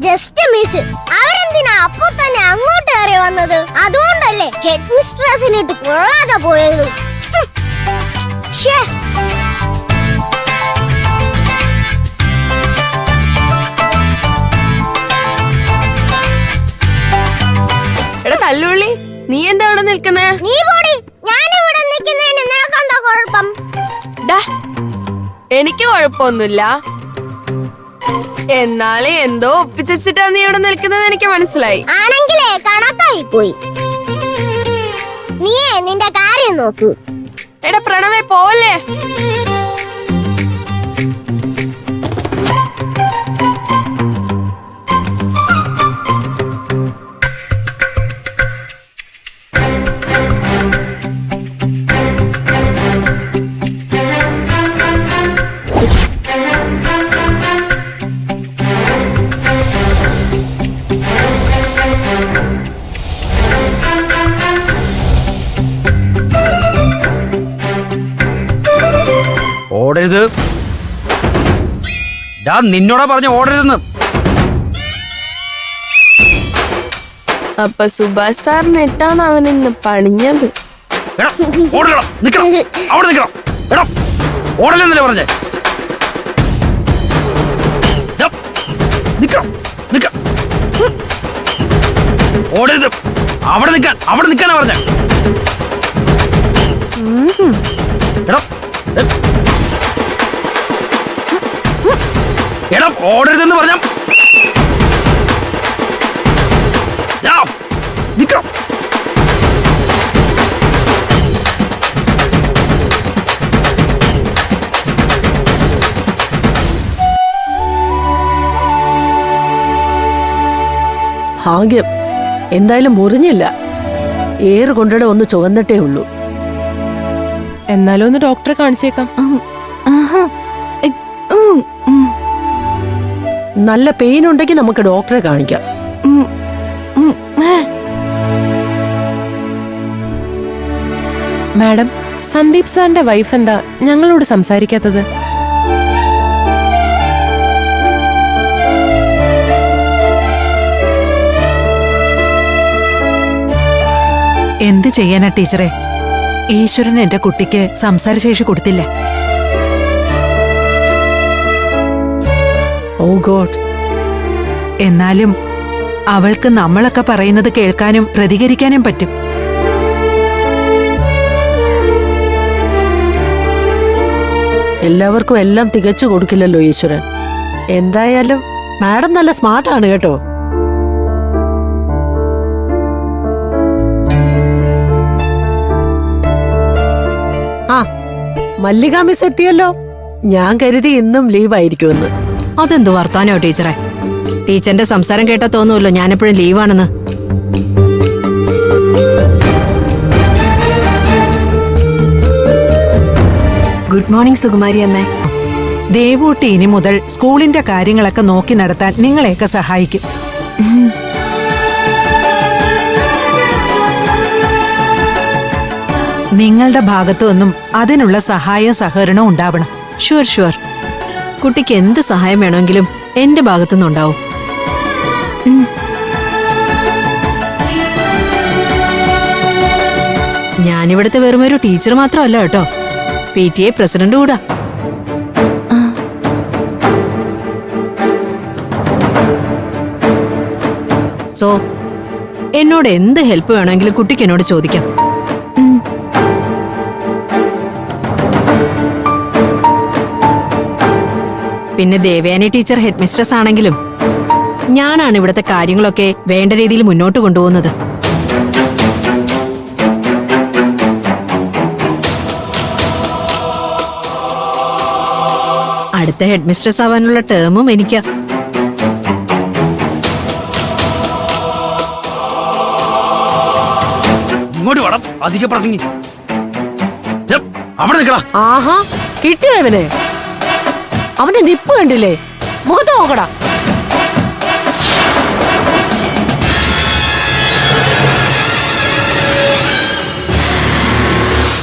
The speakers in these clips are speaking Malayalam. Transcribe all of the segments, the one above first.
Just miss. അവരെന്തിനാ അപ്പൊ തന്നെ അങ്ങോട്ട് കയറി വന്നത്? അതുകൊണ്ടല്ലേ ഹെഡ് മിസ്ട്രസിനിട്ട് കൊള്ളാതെ പോയത്. എടാ തല്ലുള്ളി, നീ എന്താ ഇവിടെ നിൽക്കുന്നേ? നീ പോടി. ഞാനിവിടെ നിൽക്കുന്നതിന് നിനക്കെന്താ കുഴപ്പം? എനിക്ക് കുഴപ്പമൊന്നുമില്ല. എന്നാലും എന്തോ ഒപ്പിച്ചിട്ടാ നീ ഇവിടെ നിൽക്കുന്നത് എനിക്ക് മനസ്സിലായി. ആണെങ്കിലേ കണക്കായി പോയി. നീയേ നിന്റെ കാര്യം നോക്കൂ. എടാ പ്രണവേ പോവല്ലേ? ഓടരുത്. നിന്നോടാ പറഞ്ഞ ഓടരുതെന്ന്. അപ്പൊ സുഭാഷ് സാറിന് ഇട്ടാണ് അവൻ ഇന്ന് പണിഞ്ഞത്. ഓടലെന്നല്ലേ പറഞ്ഞേ? ഓടരുത്. അവിടെ നിൽക്കാനാ പറഞ്ഞേ. എടാ ഓടരുതെന്ന് പറഞ്ഞ നിക്കണം. ഭാഗ്യം, എന്തായാലും മുറിഞ്ഞില്ല. ഏറ് കൊണ്ടിടെ ഒന്ന് ചുവന്നിട്ടേ ഉള്ളൂ. എന്നാലും ഒന്ന് ഡോക്ടറെ കാണിച്ചേക്കാം. നല്ല പെയിൻ ഉണ്ടെങ്കിൽ നമുക്ക് ഡോക്ടറെ കാണിക്കാം. മാഡം, സന്ദീപ് സാറിന്റെ വൈഫ് എന്താ ഞങ്ങളോട് സംസാരിക്കാത്തത്? എന്ത് ചെയ്യാനാ ടീച്ചറെ? ഈശ്വരൻ എന്റെ കുട്ടിക്ക് സംസാരശേഷി കൊടുത്തില്ല. ഓ ഗോഡ്. എന്നാലും അവൾക്ക് നമ്മളൊക്കെ പറയുന്നത് കേൾക്കാനും പ്രതികരിക്കാനും പറ്റും. എല്ലാവർക്കും എല്ലാം തികച്ചു കൊടുക്കില്ലല്ലോ ഈശ്വരൻ. എന്തായാലും മാഡം നല്ല സ്മാർട്ടാണ് കേട്ടോ. ആ, മല്ലിക മിസ് എത്തിയല്ലോ. ഞാൻ കരുതി ഇന്നും ലീവ് ആയിരിക്കുമെന്ന്. അതെന്ത് വർത്താനോ ടീച്ചറെ? ടീച്ചറിന്റെ സംസാരം കേട്ടാ തോന്നുമല്ലോ ഞാനെപ്പോഴും ലീവാണെന്ന്. ഗുഡ് മോർണിംഗ് സുകുമാരി അമ്മേ. ദേവൂട്ടി ഇനി മുതൽ സ്കൂളിന്റെ കാര്യങ്ങളൊക്കെ നോക്കി നടത്താൻ നിങ്ങളെയൊക്കെ സഹായിക്കും. നിങ്ങളുടെ ഭാഗത്തു നിന്നും അതിനുള്ള സഹായവും സഹകരണവും ഉണ്ടാവണം. Sure sure. കുട്ടിക്ക് എന്ത് സഹായം വേണമെങ്കിലും എന്റെ ഭാഗത്തുനിന്നുണ്ടാവും. ഞാനിവിടുത്തെ വെറുമൊരു ടീച്ചർ മാത്രമല്ല കേട്ടോ, PTA പ്രസിഡന്റ് കൂടാ. സോ എന്നോട് എന്ത് ഹെൽപ്പ് വേണമെങ്കിലും കുട്ടിക്ക് എന്നോട് ചോദിക്കാം. പിന്നെ ദേവയാനി ടീച്ചർ ഹെഡ് മിസ്ട്രസ് ആണെങ്കിലും ഞാനാണ് ഇവിടുത്തെ കാര്യങ്ങളൊക്കെ വേണ്ട രീതിയിൽ മുന്നോട്ട് കൊണ്ടുപോകുന്നത്. അടുത്ത ഹെഡ് മിസ്ട്രസ് ആവാനുള്ള ടേമും എനിക്കാ. ഇങ്ങോട്ട് വേണം അധിക പ്രസംഗി. അവിടെ നിൽക്കടാ. ആഹാ, കിട്ടിയോ ഇവനെ? അവന്റെ നിപ്പ് കണ്ടില്ലേ? മുഖത്ത് നോക്കടാ.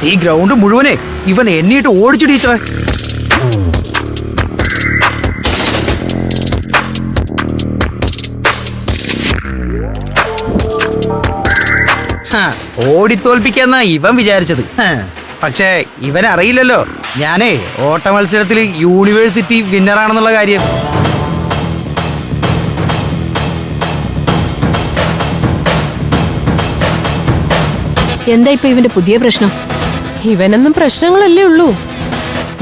ഈ ഗ്രൗണ്ട് മുഴുവനെ ഇവൻ എന്നിട്ട് ഓടിച്ചു ടീച്ചറെ. ഓടിത്തോൽപ്പിക്കാന്നാ ഇവൻ വിചാരിച്ചത്. പക്ഷേ ഇവനറിയില്ലല്ലോ ഞാനേ ഓട്ട മത്സരത്തിൽ യൂണിവേഴ്സിറ്റി വിന്നറാണെന്നുള്ള കാര്യം. എന്താ ഇപ്പൊ ഇവന്റെ പുതിയ പ്രശ്നം? ഇവനൊന്നും പ്രശ്നങ്ങളല്ലേ ഉള്ളൂ.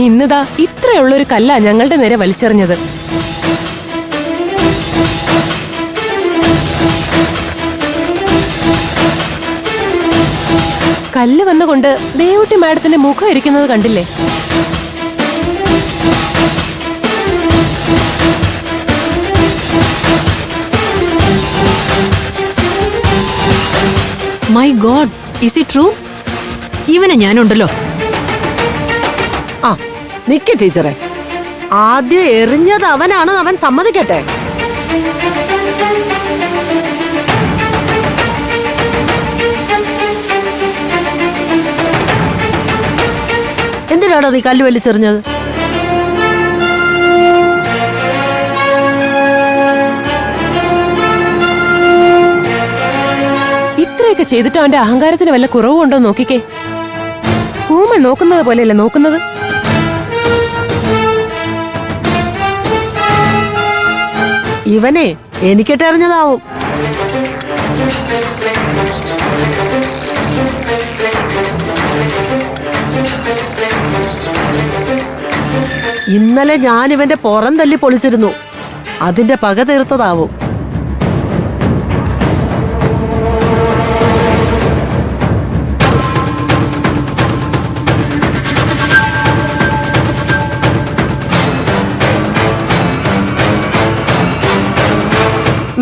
ഇന്നിതാ ഇത്രയുള്ളൊരു കല്ലാ ഞങ്ങളുടെ നേരെ വലിച്ചെറിഞ്ഞത്. കല്ല് വന്നുകൊണ്ട് ദേവുട്ടി മാഡത്തിന്റെ മുഖം ഇരിക്കുന്നത് കണ്ടില്ലേ? My God, is it true? ഇവനെ ഞാനുണ്ടല്ലോ. ആ നിക്ക് ടീച്ചറെ, ആദ്യം എറിഞ്ഞത് അവനാണെന്ന് അവൻ സമ്മതിക്കട്ടെ. എന്തിനാണോ നീ കല്ല് വലിച്ചെറിഞ്ഞത്? ഇത്രയൊക്കെ ചെയ്തിട്ട് അവന്റെ അഹങ്കാരത്തിന് വല്ല കുറവുണ്ടോ നോക്കിക്കേ. കൂമൻ നോക്കുന്നത് പോലെയല്ലേ നോക്കുന്നത്. ഇവനെ എനിക്കിട്ടെറിഞ്ഞതാവും. ഇന്നലെ ഞാൻ ഇവന്റെ പുറം തല്ലി പൊളിച്ചിരുന്നു. അതിന്റെ പക തീർത്തതാവും.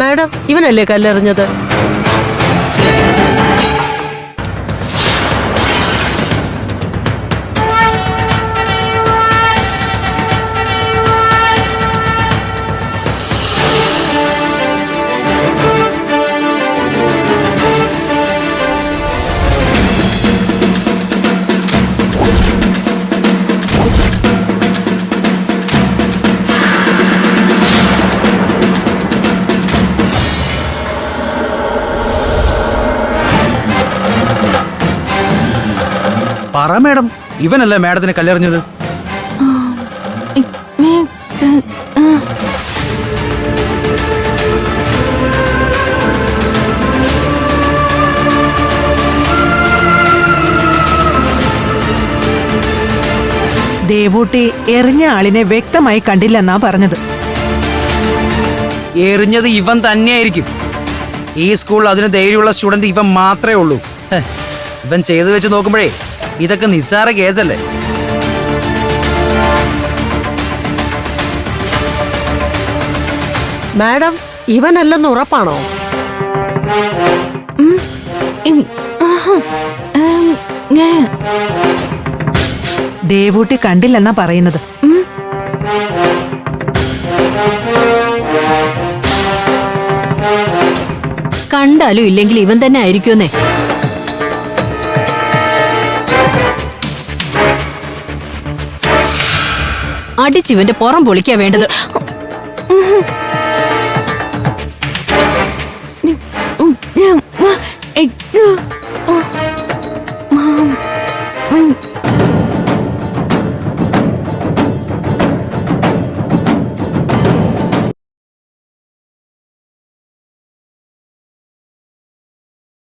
മാഡം, ഇവനല്ലേ കല്ലെറിഞ്ഞത്? പറ മേഡം, ഇവനല്ലേ മേഡത്തിന് കല്ലെറിഞ്ഞത്? ദേവൂട്ടി എറിഞ്ഞ ആളിനെ വ്യക്തമായി കണ്ടില്ലെന്നാ പറഞ്ഞത്. എറിഞ്ഞത് ഇവൻ തന്നെയായിരിക്കും. ഈ സ്കൂളിൽ അതിന് ധൈര്യമുള്ള സ്റ്റുഡന്റ് ഇവൻ മാത്രമേ ഉള്ളൂ. ഇവൻ ചെയ്തു വെച്ച് നോക്കുമ്പോഴേ ഇതൊക്കെ നിസ്സാര കേസല്ലേ. മാഡം, ഇവനല്ലെന്ന് ഉറപ്പാണോ? ദേവൂട്ടി കണ്ടില്ലെന്നാ പറയുന്നത്. കണ്ടാലും ഇല്ലെങ്കിൽ ഇവൻ തന്നെ ആയിരിക്കുമെന്നേ. അടിച്ചിവന്റെ പുറം പൊളിക്കാ വേണ്ടത്.